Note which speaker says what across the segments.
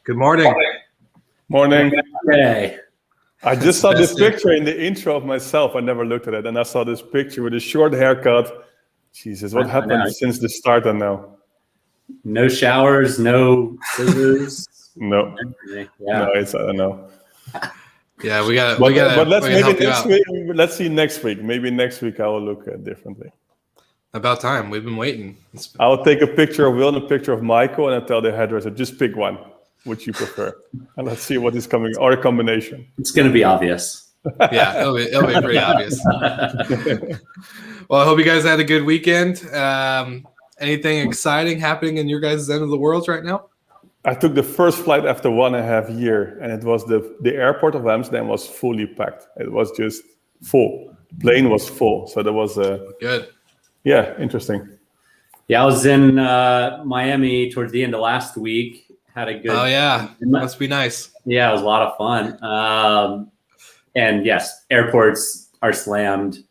Speaker 1: Good morning.
Speaker 2: Morning.
Speaker 3: Hey.
Speaker 2: I just saw this picture in the intro of myself. I never looked at it. And I saw this picture with a short haircut. Jesus, what happened since the start and now?
Speaker 3: No showers, no scissors.
Speaker 2: No.
Speaker 3: Yeah.
Speaker 2: No, I don't know.
Speaker 1: Yeah, we got.
Speaker 2: But let's maybe
Speaker 1: next
Speaker 2: week. Let's see next week. Maybe next week I will look differently.
Speaker 1: About time. We've been waiting.
Speaker 2: I'll take a picture of Will and a picture of Michael, and I'll tell the hairdresser, just pick one, which you prefer, and let's see what is coming or a combination.
Speaker 3: It's going to be obvious.
Speaker 1: Yeah, it'll be pretty obvious. Well, I hope you guys had a good weekend. Anything exciting happening in your guys' end of the world right now?
Speaker 2: I took the first flight after 1.5 years, and it was the airport of Amsterdam was fully packed. It was just full. The plane was full, so that was
Speaker 1: good.
Speaker 2: Yeah, interesting.
Speaker 3: Yeah, I was in Miami towards the end of last week. Had a good.
Speaker 1: Oh yeah, must be nice.
Speaker 3: Yeah, it was a lot of fun. And yes, airports are slammed.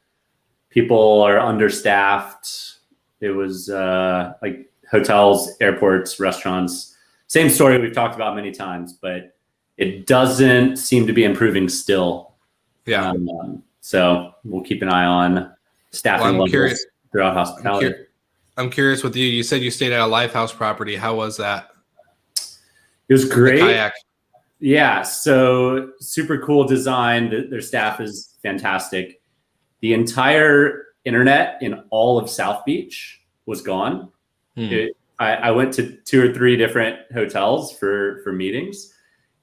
Speaker 3: People are understaffed. It was like hotels, airports, restaurants. Same story we've talked about many times, but it doesn't seem to be improving still.
Speaker 1: Yeah.
Speaker 3: So we'll keep an eye on staffing levels throughout hospitality.
Speaker 1: I'm curious with you. You said you stayed at a Lifehouse property. How was that?
Speaker 3: It was great.
Speaker 1: The kayak.
Speaker 3: Yeah, so super cool design. Their staff is fantastic. The entire internet in all of South Beach was gone. I went to 2 or 3 different hotels for meetings,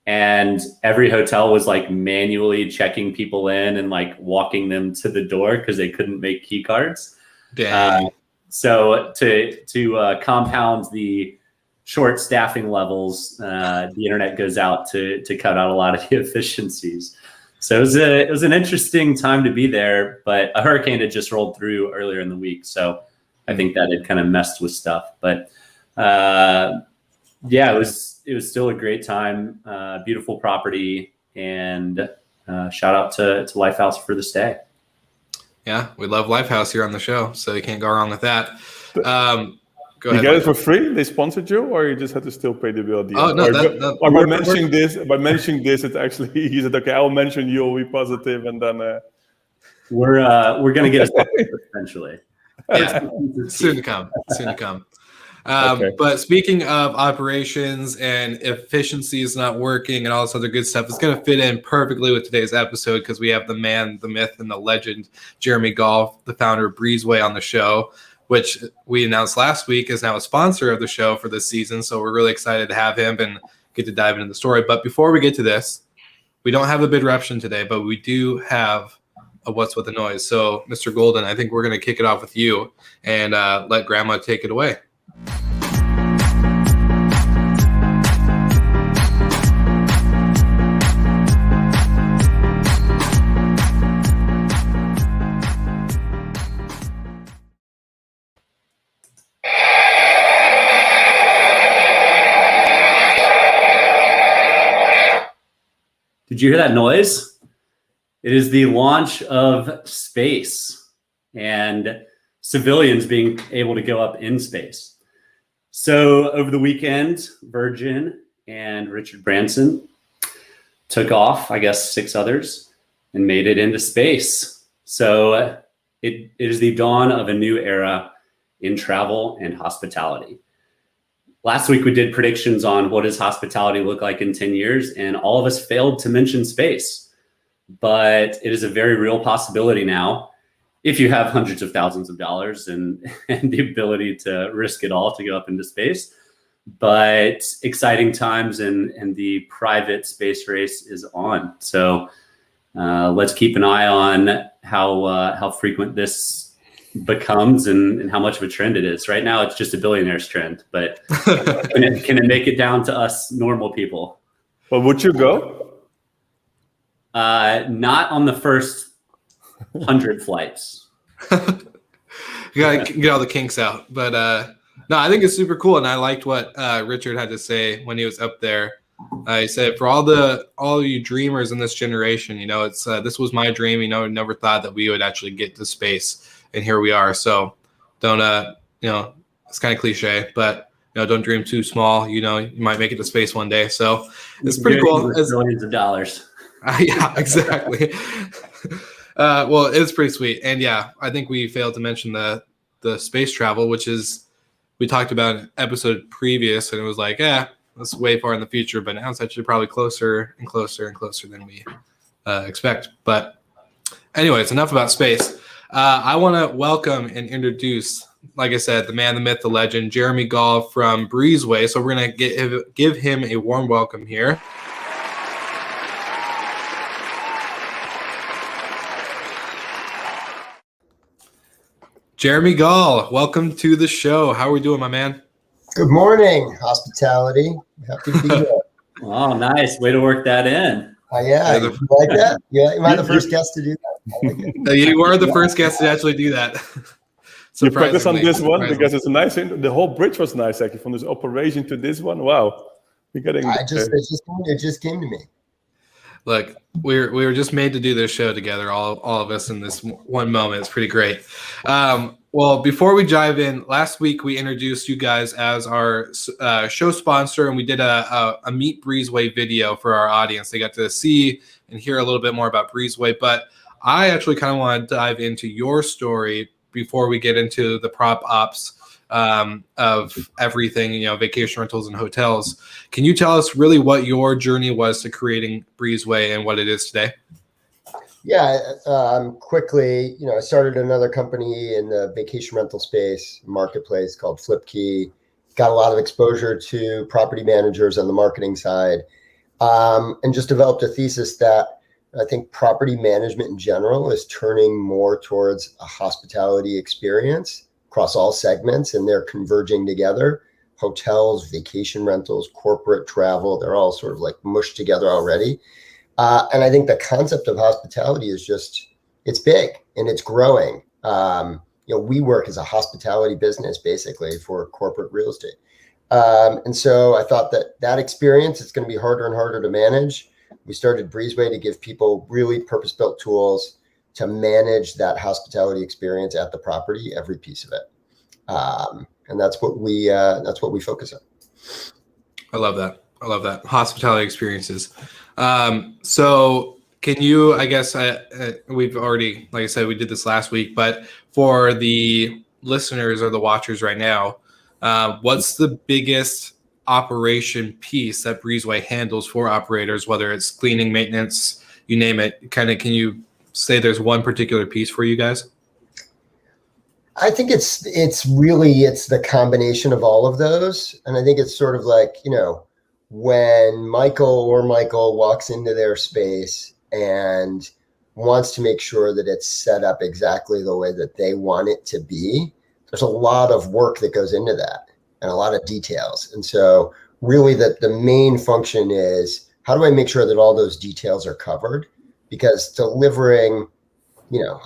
Speaker 3: and every hotel was like manually checking people in and like walking them to the door because they couldn't make key cards. So to compound the short staffing levels, the internet goes out to cut out a lot of the efficiencies. So it was an interesting time to be there, but a hurricane had just rolled through earlier in the week, so I think that had kind of messed with stuff. But yeah, it was still a great time, beautiful property, and shout out to Lifehouse for the stay.
Speaker 1: Yeah, we love Lifehouse here on the show, so you can't go wrong with that. Go ahead.
Speaker 2: You get it for free? They sponsored you, or you just had to still pay the bill at the end?
Speaker 1: No,
Speaker 2: by mentioning this, it's actually he said, okay, I'll mention you, we'll be positive, and then
Speaker 3: we're gonna get a sponsor eventually.
Speaker 1: Yeah, soon to come. Okay. But speaking of operations and efficiencies not working and all this other good stuff, it's going to fit in perfectly with today's episode because we have the man, the myth, and the legend, Jeremy Gall, the founder of Breezeway, on the show, which we announced last week is now a sponsor of the show for this season. So we're really excited to have him and get to dive into the story. But before we get to this, we don't have a bid eruption today, but we do have a What's With the Noise. So, Mr. Golden, I think we're going to kick it off with you and let Grandma take it away.
Speaker 3: Did you hear that noise? It is the launch of space and civilians being able to go up in space. So over the weekend, Virgin and Richard Branson took off, I guess 6 others, and made it into space. So it is the dawn of a new era in travel and hospitality. Last week, we did predictions on what does hospitality look like in 10 years, and all of us failed to mention space. But it is a very real possibility now if you have hundreds of thousands of dollars and the ability to risk it all to go up into space. But exciting times, and the private space race is on. So let's keep an eye on how frequent this becomes and how much of a trend it is. Right now, it's just a billionaire's trend, but can it make it down to us normal people?
Speaker 2: Well, would you go?
Speaker 3: Not on the first 100 flights.
Speaker 1: You gotta get all the kinks out. But no, I think it's super cool, and I liked what Richard had to say when he was up there. He said, for all you dreamers in this generation, you know, it's this was my dream. You know, never thought that we would actually get to space, and here we are. So don't you know, it's kind of cliche, but don't dream too small. You might make it to space one day. So it's pretty cool.
Speaker 3: It's billions of dollars.
Speaker 1: Yeah, exactly. Well, it's pretty sweet. And yeah, I think we failed to mention the space travel, which is, we talked about an episode previous, and it was like, that's way far in the future, but now it's actually probably closer and closer and closer than we expect. But anyways, enough about space. I want to welcome and introduce, like I said, the man, the myth, the legend, Jeremy Gall from Breezeway. So we're going to give him a warm welcome here. Jeremy Gall, welcome to the show. How are we doing, my man?
Speaker 4: Good morning, hospitality. Happy to be here.
Speaker 3: Oh, nice. Way to work that in.
Speaker 4: Yeah, you like that? Yeah, am I the first guest to do that? Like
Speaker 1: you were the first guest to actually do that.
Speaker 2: You focus on this one because it's a nice. The whole bridge was nice, actually, from this operation to this one. Wow, we're getting.
Speaker 4: It just came to me.
Speaker 1: Look, we were just made to do this show together, all of us in this one moment. It's pretty great. Well, before we dive in, last week we introduced you guys as our show sponsor, and we did a Meet Breezeway video for our audience. They got to see and hear a little bit more about Breezeway, but I actually kind of want to dive into your story before we get into the prop ops of everything, vacation rentals and hotels. Can you tell us really what your journey was to creating Breezeway and what it is today?
Speaker 4: Yeah, quickly, I started another company in the vacation rental space, marketplace called FlipKey. Got a lot of exposure to property managers on the marketing side, and just developed a thesis that I think property management in general is turning more towards a hospitality experience across all segments, and they're converging together. Hotels, vacation rentals, corporate travel, they're all sort of like mushed together already. And I think the concept of hospitality is it's big and it's growing. We work as a hospitality business basically for corporate real estate. And so I thought that experience is going to be harder and harder to manage. We started Breezeway to give people really purpose-built tools to manage that hospitality experience at the property, every piece of it. And that's what we focus on.
Speaker 1: I love that. Hospitality experiences. So can you, I guess we've already, like I said, we did this last week, but for the listeners or the watchers right now, what's the biggest operation piece that Breezeway handles for operators, whether it's cleaning, maintenance, you name it? Can you say there's one particular piece for you guys?
Speaker 4: I think it's the combination of all of those. And I think it's sort of like, when Michael walks into their space and wants to make sure that it's set up exactly the way that they want it to be, there's a lot of work that goes into that and a lot of details. And so really the main function is, how do I make sure that all those details are covered? Because delivering,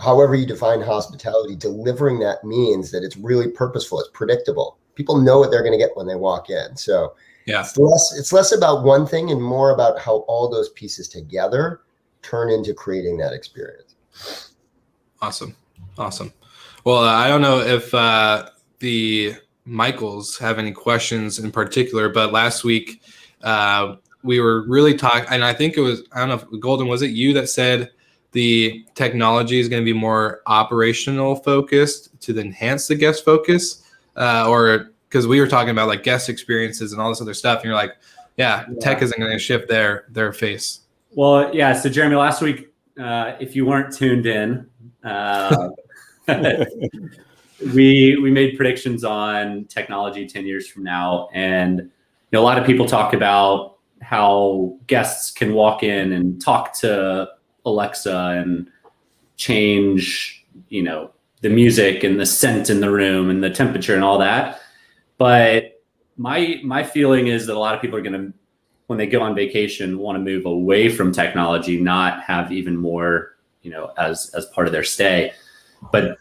Speaker 4: however you define hospitality, delivering that means that it's really purposeful, it's predictable. People know what they're going to get when they walk in. So yeah, it's less about one thing and more about how all those pieces together turn into creating that experience. Awesome.
Speaker 1: Well, I don't know if the Michaels have any questions in particular, but last week we were really talking, and I think it was, I don't know if Golden, was it you that said the technology is going to be more operational focused to enhance the guest focus, or because we were talking about like guest experiences and all this other stuff, and you're like, yeah. Tech isn't going to shift their face.
Speaker 3: Well, yeah. So Jeremy, last week, if you weren't tuned in, we made predictions on technology 10 years from now, and a lot of people talk about how guests can walk in and talk to Alexa and change, the music and the scent in the room and the temperature and all that. But my feeling is that a lot of people are going to, when they go on vacation, want to move away from technology, not have even more, as part of their stay. But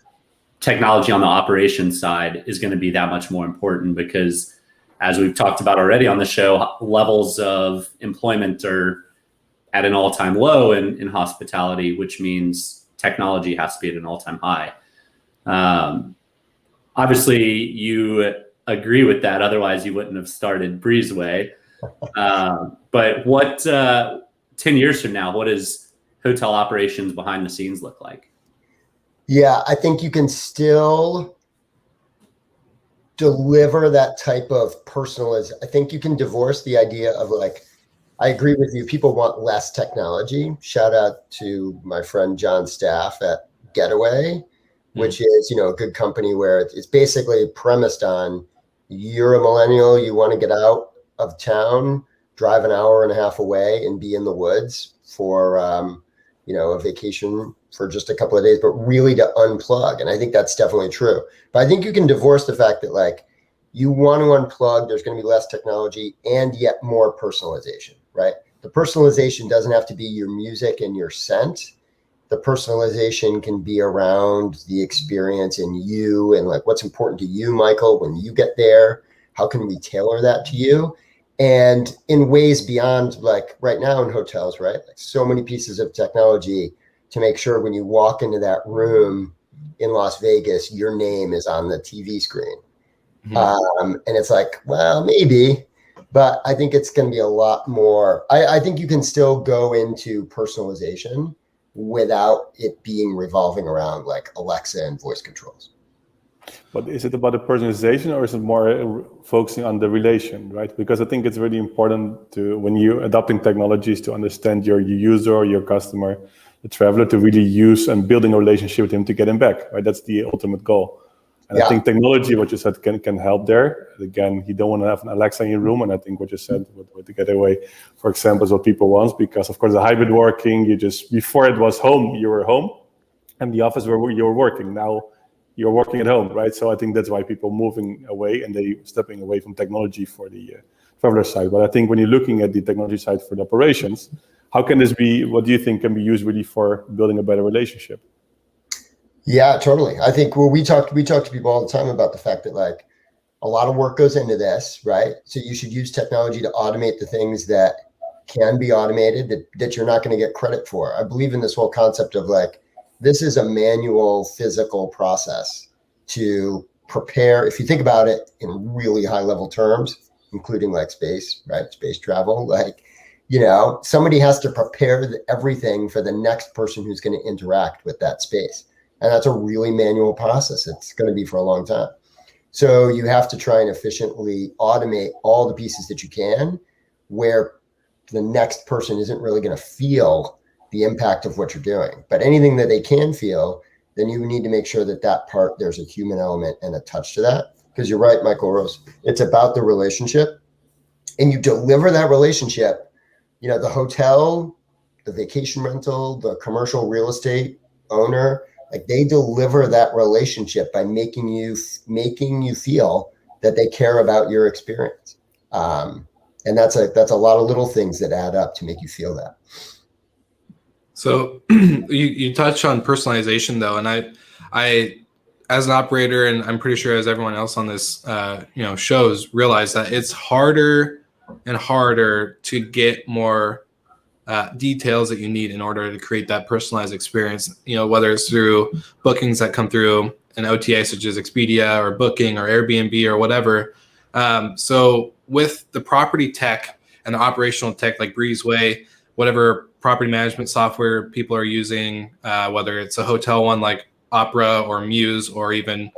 Speaker 3: technology on the operations side is going to be that much more important because, as we've talked about already on the show, levels of employment are at an all-time low in hospitality, which means technology has to be at an all-time high. Obviously, you agree with that. Otherwise, you wouldn't have started Breezeway. But what 10 years from now, what does hotel operations behind the scenes look like?
Speaker 4: Yeah, I think you can still deliver that type of personalization. I think you can divorce the idea of like, I agree with you. People want less technology. Shout out to my friend John Staff at Getaway, which is, a good company where it's basically premised on you're a millennial, you want to get out of town, drive an hour and a half away and be in the woods for, a vacation for just a couple of days, but really to unplug. And I think that's definitely true. But I think you can divorce the fact that like you want to unplug, there's going to be less technology and yet more personalization, right? The personalization doesn't have to be your music and your scent. The personalization can be around the experience in you and like what's important to you, Michael, when you get there. How can we tailor that to you? And in ways beyond like right now in hotels, right? Like so many pieces of technology to make sure when you walk into that room in Las Vegas, your name is on the TV screen. And it's like, well, maybe, but I think it's going to be a lot more. I think you can still go into personalization without it being revolving around like Alexa and voice controls.
Speaker 2: But is it about the personalization or is it more focusing on the relation, right? Because I think it's really important to, when you're adopting technologies, to understand your user, your customer, the traveler, to really use and building a relationship with him to get him back, right? That's the ultimate goal. And I think technology, what you said, can help there. Again, you don't want to have an Alexa in your room. And I think what you said with the Getaway, for example, is what people want, because of course the hybrid working, before it was home, you were home and the office where you were working. Now you're working at home, right? So I think that's why people moving away and they stepping away from technology for the traveler side. But I think when you're looking at the technology side for the operations, how can this be, what do you think can be used really for building a better relationship?
Speaker 4: Yeah, totally. I think we talk to people all the time about the fact that like a lot of work goes into this, right? So you should use technology to automate the things that can be automated that you're not going to get credit for. I believe in this whole concept of like, this is a manual physical process to prepare. If you think about it in really high level terms, including like space, right? Space travel, like, somebody has to prepare everything for the next person who's going to interact with that space. And that's a really manual process. It's going to be for a long time. So you have to try and efficiently automate all the pieces that you can where the next person isn't really going to feel the impact of what you're doing. But anything that they can feel, then you need to make sure that part, there's a human element and a touch to that. Because you're right, Michael Rose, it's about the relationship. And you deliver that relationship, the hotel, the vacation rental, the commercial real estate owner, like they deliver that relationship by making you feel that they care about your experience. And that's a lot of little things that add up to make you feel that.
Speaker 1: So you touched on personalization though, and I as an operator, and I'm pretty sure as everyone else on this shows, realize that it's harder and harder to get more details that you need in order to create that personalized experience, whether it's through bookings that come through an OTA such as Expedia or Booking or Airbnb or whatever. So with the property tech and the operational tech like Breezeway, whatever property management software people are using, whether it's a hotel one like Opera or Muse, or even,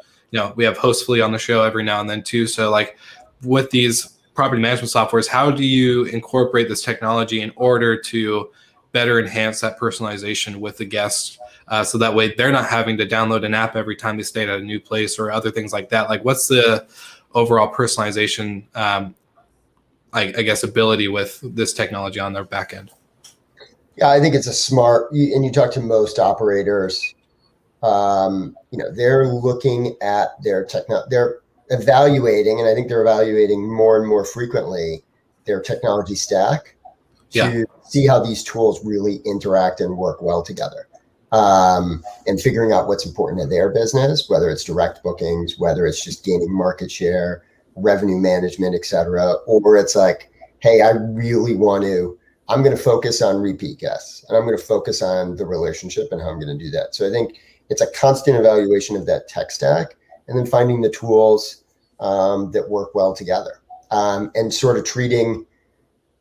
Speaker 1: we have Hostfully on the show every now and then too. So like with these property management softwares, how do you incorporate this technology in order to better enhance that personalization with the guests, so that way they're not having to download an app every time they stay at a new place or other things like that? Like what's the overall personalization, I guess, ability with this technology on their back end?
Speaker 4: Yeah, I think it's and you talk to most operators, they're looking at they're evaluating, and I think they're evaluating more and more frequently their technology stack to see how these tools really interact and work well together, and figuring out what's important to their business, whether it's direct bookings, whether it's just gaining market share, revenue management, et cetera, or it's like, hey, I'm going to focus on repeat guests, and I'm going to focus on the relationship and how I'm going to do that. So I think it's a constant evaluation of that tech stack, and then finding the tools that work well together, and sort of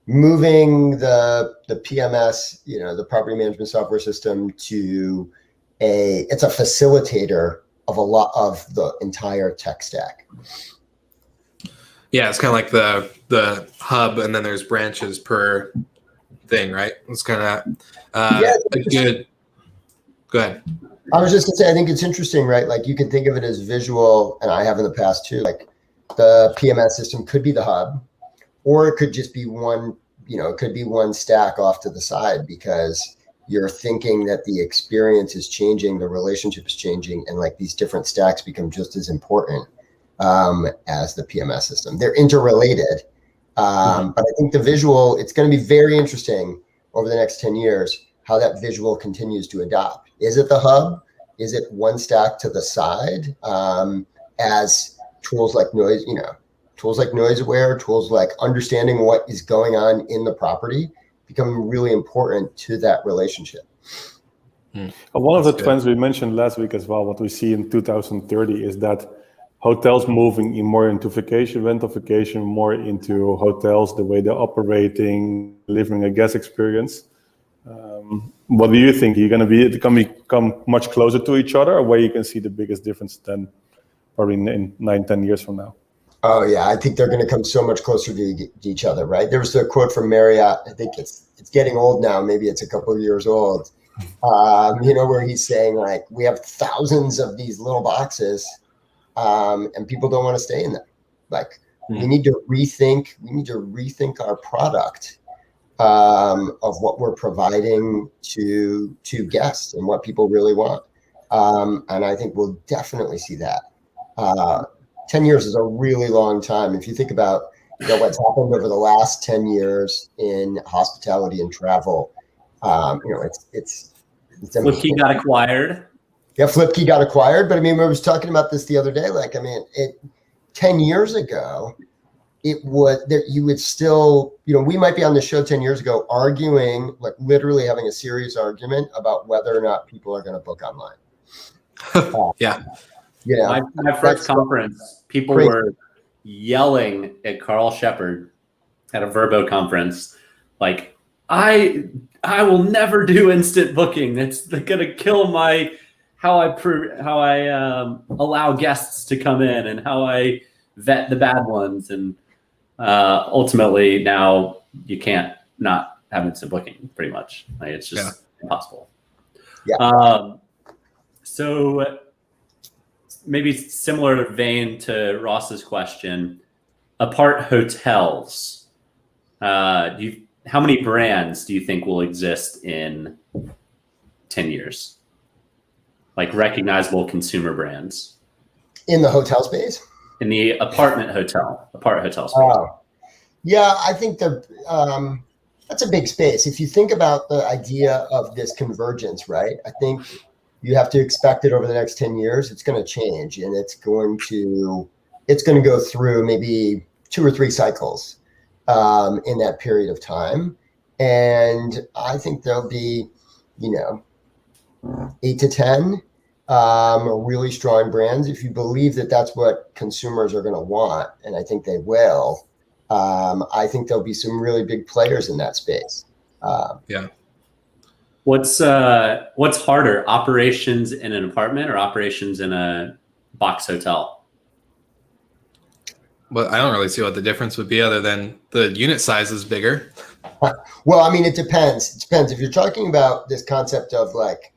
Speaker 4: moving the PMS, the property management software system, to it's a facilitator of a lot of the entire tech stack.
Speaker 1: Yeah, it's kind of like the hub, and then there's branches per thing, right? It's kind of a good. Go ahead.
Speaker 4: I was just gonna say, I think it's interesting, right? Like, you can think of it as visual, and I have in the past too. Like, the PMS system could be the hub, or it could just be one. It could be one stack off to the side, because you're thinking that the experience is changing, the relationship is changing, and like these different stacks become just as important as the PMS system. They're interrelated, but I think the visual, it's going to be very interesting over the next 10 years how that visual continues to adopt. Is it the hub? Is it one stack to the side, as tools like noise, tools like noise aware, tools like understanding what is going on in the property become really important to that relationship.
Speaker 2: One of the trends we mentioned last week as well, what we see in 2030 is that hotels moving more into vacation, rentalification, more into hotels, the way they're operating, delivering a guest experience. What do you think? Are you going to become much closer to each other, or where you can see the biggest difference then probably in 9-10 years from now?
Speaker 4: Oh yeah, I think they're going to come so much closer to each other, right? There was a quote from Marriott. I think it's getting old now. Maybe it's a couple of years old. Where he's saying, like, we have thousands of these little boxes, and people don't want to stay in them. Like, we need to rethink our product of what we're providing to guests and what people really want. And I think we'll definitely see that. 10 years is a really long time. If you think about what's happened over the last 10 years in hospitality and travel, it's
Speaker 3: Flipkey got acquired.
Speaker 4: Yeah, Flipkey got acquired. But I mean, we was talking about this the other day. Like, I mean, 10 years ago, you would still, we might be on the show 10 years ago arguing, like literally having a serious argument about whether or not people are going to book online.
Speaker 1: Yeah.
Speaker 3: My first conference, people were yelling at Carl Shepard at a Verbo conference, like, I will never do instant booking. That's gonna kill how I allow guests to come in and how I vet the bad ones. And ultimately, now you can't not have instant booking. Pretty much, like, it's just impossible.
Speaker 4: Yeah.
Speaker 3: So. Maybe similar vein to Ross's question, apart hotels, how many brands do you think will exist in 10 years? Like recognizable consumer brands.
Speaker 4: In the hotel space?
Speaker 3: In the apart hotel space.
Speaker 4: Oh. Yeah, I think that's a big space. If you think about the idea of this convergence, right? I think you have to expect it over the next 10 years. It's going to change, and it's going to go through maybe 2 or 3 cycles in that period of time. And I think there'll be, 8 to 10 really strong brands. If you believe that that's what consumers are going to want, and I think they will, I think there'll be some really big players in that space.
Speaker 1: Yeah.
Speaker 3: What's harder, operations in an apartment or operations in a box hotel?
Speaker 1: Well, I don't really see what the difference would be other than the unit size is bigger.
Speaker 4: Well, I mean, it depends. It depends. If you're talking about this concept of like,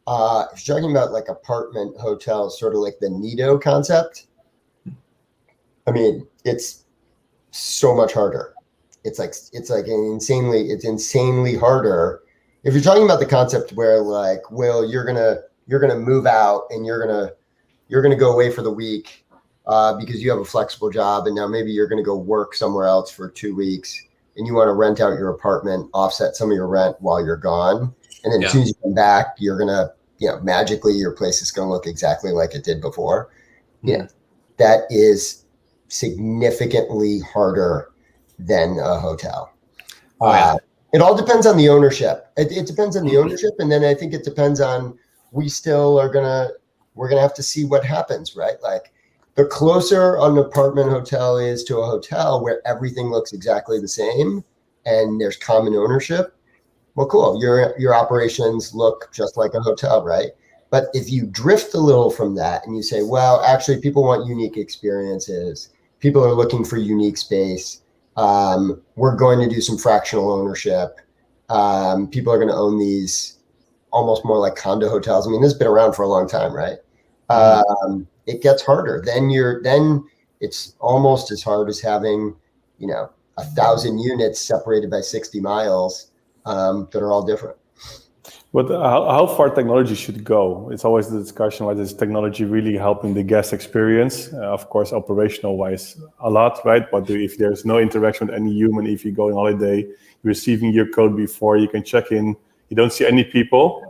Speaker 4: if you're talking about like apartment hotels, sort of like the Nido concept, I mean, it's so much harder. It's insanely harder. If you're talking about the concept where, like, Will, you're gonna move out and you're gonna go away for the week because you have a flexible job, and now maybe you're gonna go work somewhere else for 2 weeks, and you want to rent out your apartment, offset some of your rent while you're gone, and then as soon as you come back, you're gonna, magically your place is gonna look exactly like it did before. Yeah, that is significantly harder than a hotel. It all depends on the ownership. It depends on the ownership, and then I think it depends on we're gonna have to see what happens, right? Like, the closer an apartment hotel is to a hotel where everything looks exactly the same and there's common ownership, well, cool. Your operations look just like a hotel, right? But if you drift a little from that and you say, well, actually, people want unique experiences. People are looking for unique space. We're going to do some fractional ownership. People are going to own these almost more like condo hotels. I mean, this has been around for a long time, right? It gets harder. Then it's almost as hard as having, 1,000 units separated by 60 miles that are all different.
Speaker 2: But how far technology should go? It's always the discussion, whether is technology really helping the guest experience? Of course, operational wise, a lot, right? But if there's no interaction with any human, if you go on holiday, you're receiving your code before you can check in, you don't see any people,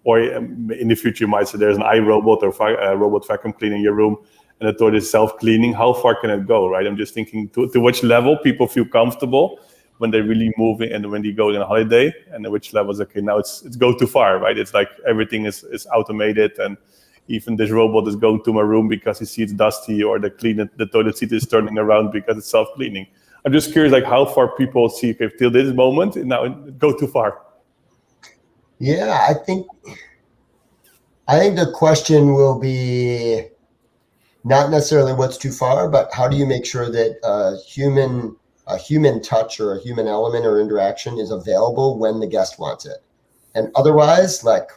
Speaker 2: or in the future you might say there's an iRobot or a robot vacuum cleaning your room, and the toilet is self-cleaning. How far can it go, right? I'm just thinking to which level people feel comfortable when they're really moving and when they go on a holiday, and at which levels, okay, now it's go too far, right? It's like everything is automated, and even this robot is going to my room because he sees it's dusty, or the toilet seat is turning around because it's self-cleaning. I'm just curious, like how far people see, okay, till this moment, now go too far.
Speaker 4: Yeah, I think the question will be not necessarily what's too far, but how do you make sure that a human touch or a human element or interaction is available when the guest wants it. And otherwise, like,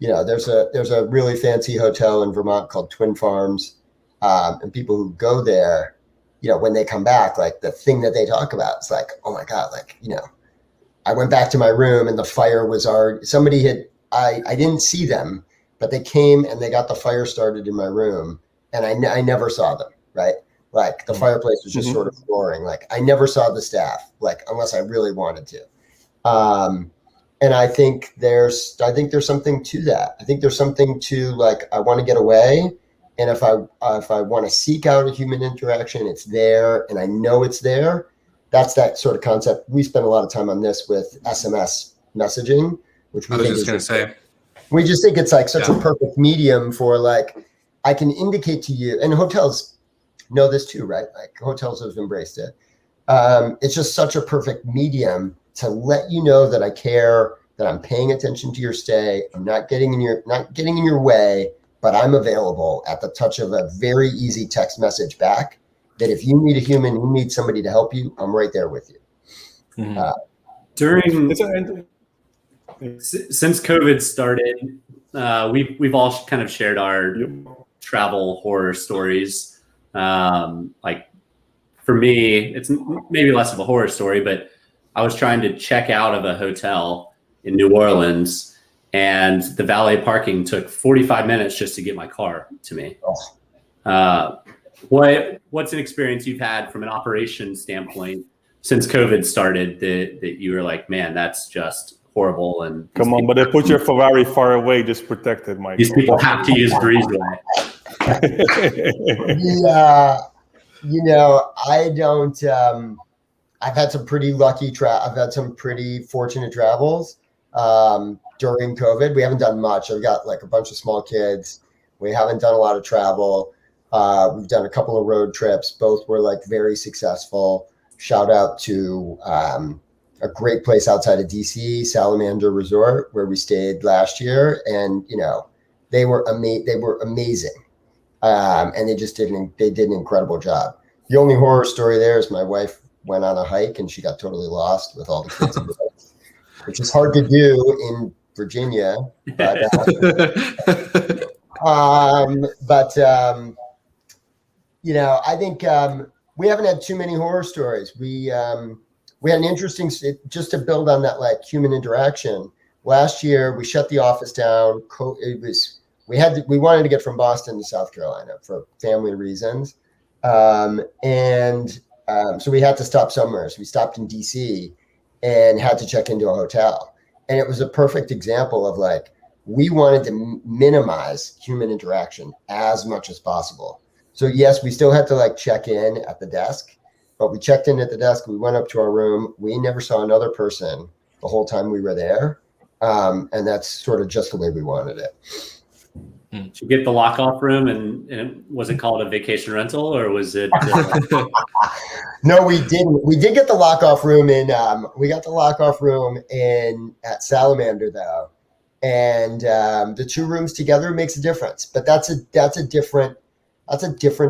Speaker 4: there's a really fancy hotel in Vermont called Twin Farms. And people who go there, when they come back, like the thing that they talk about, it's like, oh my God, like, I went back to my room and the fire was already, I didn't see them, but they came and they got the fire started in my room, and I never saw them, right? Like the fireplace was just sort of roaring. Like I never saw the staff, like unless I really wanted to. And I think there's something to that. I think there's something to, like, I want to get away, and if I want to seek out a human interaction, it's there, and I know it's there. That's that sort of concept. We spend a lot of time on this with SMS messaging, which we we just think it's like such a perfect medium for, like, I can indicate to you, and hotels know this too, right? Like hotels have embraced it. It's just such a perfect medium to let you know that I care, that I'm paying attention to your stay. I'm not getting in your way, but I'm available at the touch of a very easy text message back. That if you need a human, you need somebody to help you, I'm right there with you.
Speaker 3: Since COVID started, we've all kind of shared our travel horror stories. Like for me, it's maybe less of a horror story, but I was trying to check out of a hotel in New Orleans, and the valet parking took 45 minutes just to get my car to me. What's an experience you've had from an operations standpoint since COVID started that you were like, man, that's just horrible? And
Speaker 2: come on, but they put your Ferrari far away, just protected, Mike.
Speaker 3: These people have to use Breezeway.
Speaker 4: Yeah, I don't. I've had some pretty I've had some pretty fortunate travels during COVID. We haven't done much. I've got like a bunch of small kids. We haven't done a lot of travel. We've done a couple of road trips. Both were like very successful. Shout out to a great place outside of DC, Salamander Resort, where we stayed last year, and they were amazing. And they did an incredible job. The only horror story there is my wife went on a hike and she got totally lost with all the kids, which is hard to do in Virginia. But I think we haven't had too many horror stories. We had an interesting, just to build on that, like human interaction. Last year we shut the office down. We wanted to get from Boston to South Carolina for family reasons. So we had to stop somewhere. So we stopped in DC and had to check into a hotel. And it was a perfect example of, like, we wanted to minimize human interaction as much as possible. So yes, we still had to like check in at the desk, but we checked in at the desk. We went up to our room. We never saw another person the whole time we were there. And that's sort of just the way we wanted it.
Speaker 3: Did you get the lock off room, and was it called a vacation rental, or was it?
Speaker 4: No, we didn't. We did get the lock off room we got the lock off room at Salamander though. And the 2 rooms together makes a difference, but that's a different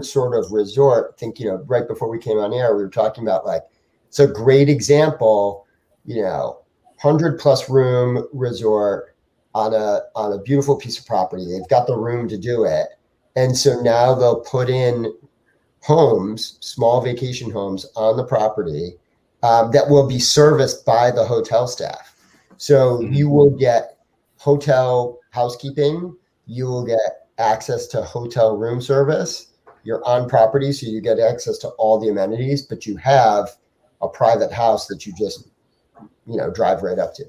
Speaker 4: sort of resort. I think, right before we came on air, we were talking about like, it's a great example, 100+ room resort on a beautiful piece of property. They've got the room to do it. And so now they'll put in homes, small vacation homes on the property that will be serviced by the hotel staff. So you will get hotel housekeeping, you will get access to hotel room service. You're on property, so you get access to all the amenities, but you have a private house that you just, drive right up to.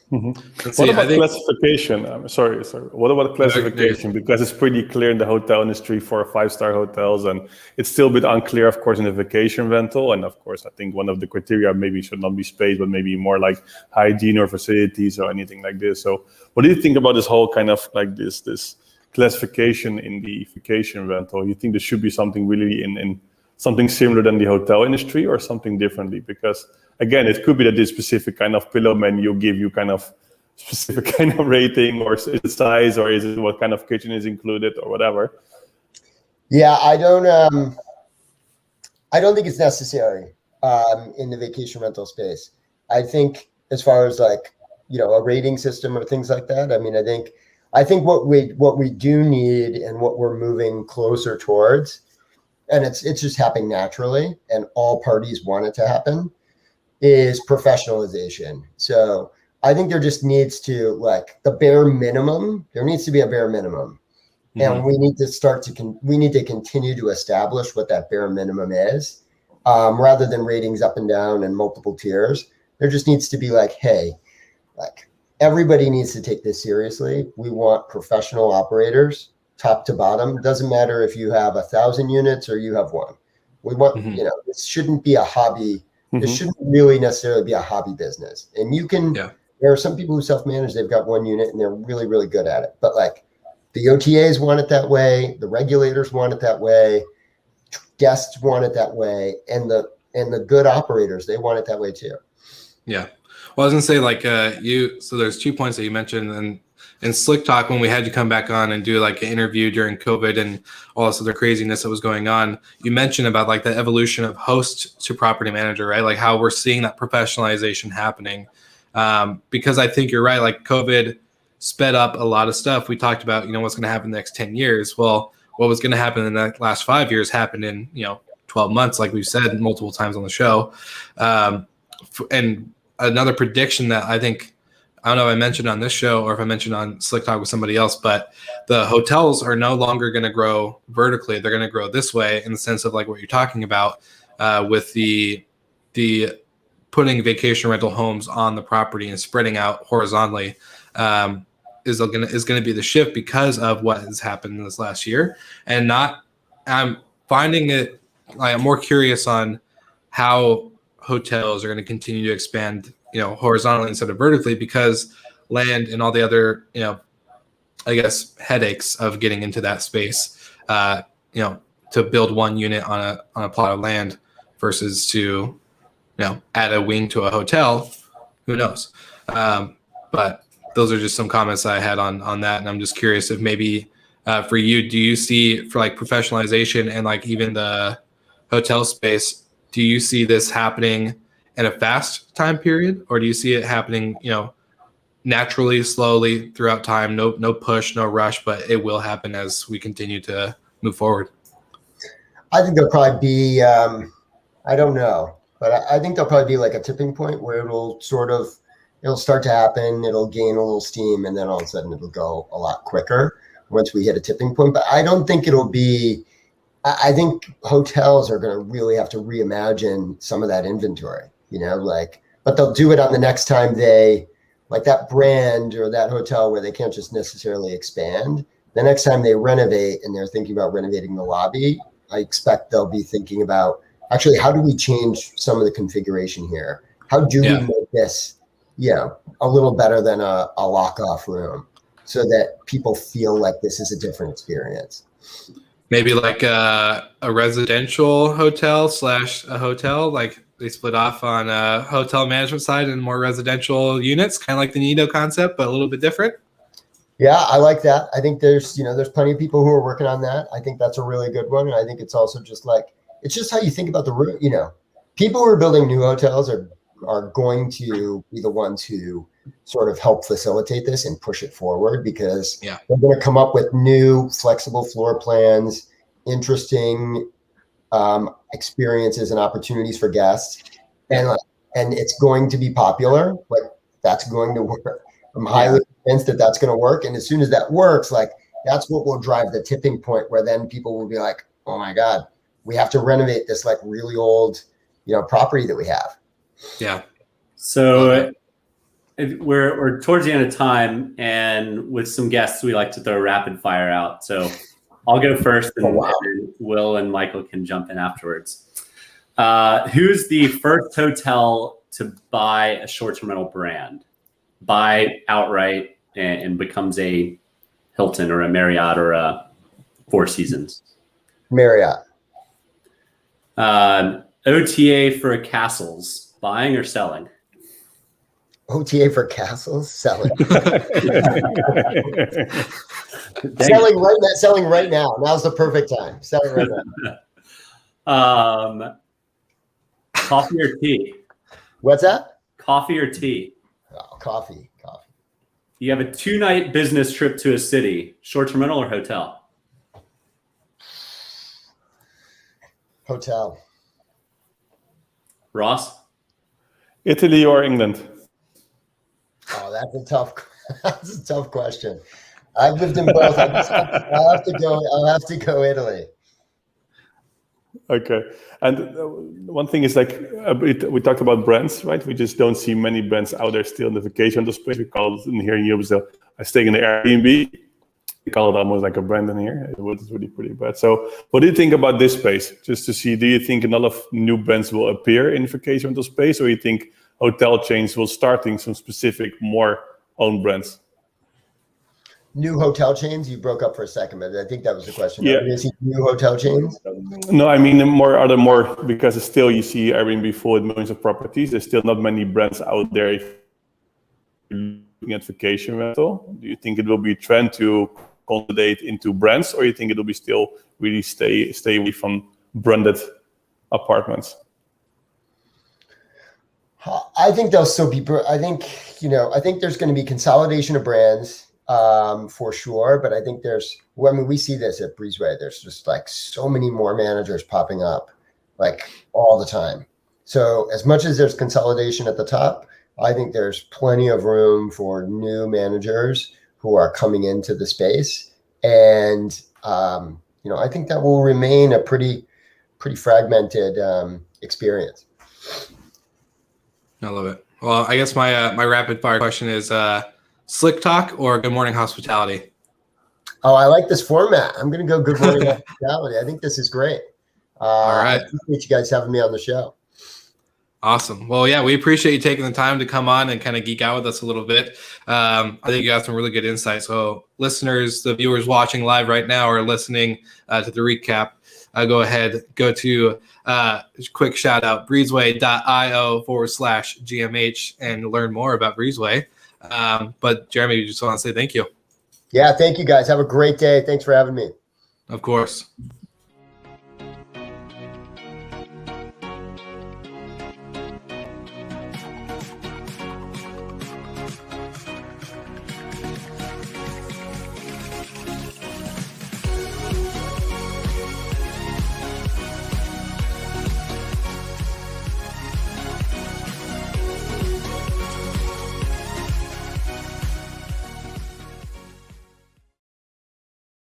Speaker 2: What about classification? Sorry. What about classification? Because it's pretty clear in the hotel industry for 5-star hotels, and it's still a bit unclear, of course, in the vacation rental. And of course, I think one of the criteria maybe should not be space, but maybe more like hygiene or facilities or anything like this. So what do you think about this whole kind of like this classification in the vacation rental? You think there should be something really in something similar than the hotel industry, or something differently? Because again, it could be that this specific kind of pillow menu give you kind of specific kind of rating, or is it size, or is it what kind of kitchen is included, or whatever.
Speaker 4: Yeah, I don't think it's necessary in the vacation rental space. I think as far as like, a rating system or things like that, I think what we do need, and what we're moving closer towards, and it's just happening naturally, and all parties want it to happen, is professionalization. So I think there just needs to, like, the bare minimum, there needs to be a bare minimum. And we need to continue to establish what that bare minimum is, rather than ratings up and down and multiple tiers. There just needs to be like, hey, like, everybody needs to take this seriously. We want professional operators, top to bottom. Doesn't matter if you have 1,000 units or you have 1. We want, it shouldn't be a hobby. It shouldn't really necessarily be a hobby business. And there are some people who self-manage, they've got 1 unit and they're really, really good at it. But like, the OTAs want it that way. The regulators want it that way. Guests want it that way. And the good operators, they want it that way too.
Speaker 1: Yeah. Well, I was gonna say, like, so there's 2 points that you mentioned, and in Slick Talk, when we had you come back on and do like an interview during COVID and all this other craziness that was going on, you mentioned about like the evolution of host to property manager, right? Like how we're seeing that professionalization happening. Because I think you're right, like COVID sped up a lot of stuff. We talked about, what's going to happen in the next 10 years. Well, what was going to happen in the last 5 years happened in, 12 months, like we've said multiple times on the show. And another prediction that I think, I don't know if I mentioned on this show or if I mentioned on Slick Talk with somebody else, but the hotels are no longer going to grow vertically. They're going to grow this way, in the sense of like what you're talking about, with the putting vacation rental homes on the property and spreading out horizontally, is going to be the shift because of what has happened in this last year. And I'm finding it, like, I'm more curious on how hotels are going to continue to expand, horizontally instead of vertically, because land and all the other, I guess, headaches of getting into that space, to build 1 unit on a plot of land versus to, add a wing to a hotel, who knows? But those are just some comments I had on that. And I'm just curious if maybe for you, do you see, for like professionalization and like even the hotel space, do you see this happening in a fast time period, or do you see it happening, naturally, slowly throughout time? No push, no rush, but it will happen as we continue to move forward.
Speaker 4: I think there'll probably be, I don't know, but I think there'll probably be like a tipping point where it'll start to happen. It'll gain a little steam, and then all of a sudden it'll go a lot quicker once we hit a tipping point. But I don't think it'll be, I think hotels are going to really have to reimagine some of that inventory, but they'll do it on the next time they, like that brand or that hotel where they can't just necessarily expand. The next time they renovate and they're thinking about renovating the lobby, I expect they'll be thinking about, actually, how do we change some of the configuration here? How do we make this, a little better than a lock-off room? so that people feel like this is a different experience.
Speaker 1: Maybe like a residential hotel / a hotel, like they split off on a hotel management side and more residential units, kind of like the Nido concept, but a little bit different.
Speaker 4: Yeah, I like that. I think there's plenty of people who are working on that. I think that's a really good one. And I think it's also just how you think about the room. People who are building new hotels are going to be the ones who sort of help facilitate this and push it forward, because they're going to come up with new flexible floor plans, interesting experiences and opportunities for guests. And it's going to be popular. Like, that's going to work. I'm highly convinced that that's going to work. And as soon as that works, that's what will drive the tipping point where then people will be like, oh my God, we have to renovate this really old, property that we have.
Speaker 1: Yeah.
Speaker 3: So we're towards the end of time, and with some guests, we like to throw rapid fire out. So I'll go first, and Will and Michael can jump in afterwards. Who's the first hotel to buy a short-term rental brand? Buy outright and becomes a Hilton or a Marriott or a Four Seasons?
Speaker 4: Marriott.
Speaker 3: OTA for castles, buying or selling?
Speaker 4: OTA for castles, selling. Selling right now. Now's the perfect time. Selling right now.
Speaker 3: Coffee or tea?
Speaker 4: What's that?
Speaker 3: Coffee or tea?
Speaker 4: Oh, coffee.
Speaker 3: You have a 2-night business trip to a city, short-term rental or hotel?
Speaker 4: Hotel.
Speaker 3: Ross?
Speaker 2: Italy or England?
Speaker 4: Oh, that's a tough question. I've lived in both. I'll have to go Italy.
Speaker 2: Okay. And one thing is we talked about brands, right? We just don't see many brands out there still in the vacation rental space. We call it in here in Europe, I stay in the Airbnb. We call it almost like a brand in here. It's really pretty bad. So what do you think about this space? Just to see, do you think a lot of new brands will appear in vacation rental space, or you think hotel chains will starting some specific more own brands?
Speaker 4: New hotel chains? You broke up for a second, but I think that was the question.
Speaker 2: Yeah.
Speaker 4: Do you see new hotel chains?
Speaker 2: No, I mean more because it's still, you see Airbnb full with millions of properties. There's still not many brands out there. If you're looking at vacation rental, do you think it will be a trend to consolidate into brands, or you think it will be still really stay away from branded apartments?
Speaker 4: I think they'll still be. I think there's going to be consolidation of brands. For sure, but I think we see this at Breezeway. There's just so many more managers popping up all the time. So as much as there's consolidation at the top, I think there's plenty of room for new managers who are coming into the space. And, I think that will remain a pretty fragmented experience.
Speaker 1: I love it. Well, I guess my rapid fire question is, Slick Talk or Good Morning Hospitality?
Speaker 4: Oh, I like this format. I'm going to go Good Morning Hospitality. I think this is great.
Speaker 1: All right.
Speaker 4: I appreciate you guys having me on the show.
Speaker 1: Awesome. Well, yeah, we appreciate you taking the time to come on and kind of geek out with us a little bit. I think you got some really good insight. So listeners, the viewers watching live right now or listening to the recap, go ahead, go to quick shout out, breezeway.io/GMH and learn more about Breezeway. But Jeremy, you just want to say thank you.
Speaker 4: Yeah, thank you guys. Have a great day. Thanks for having me.
Speaker 1: Of course.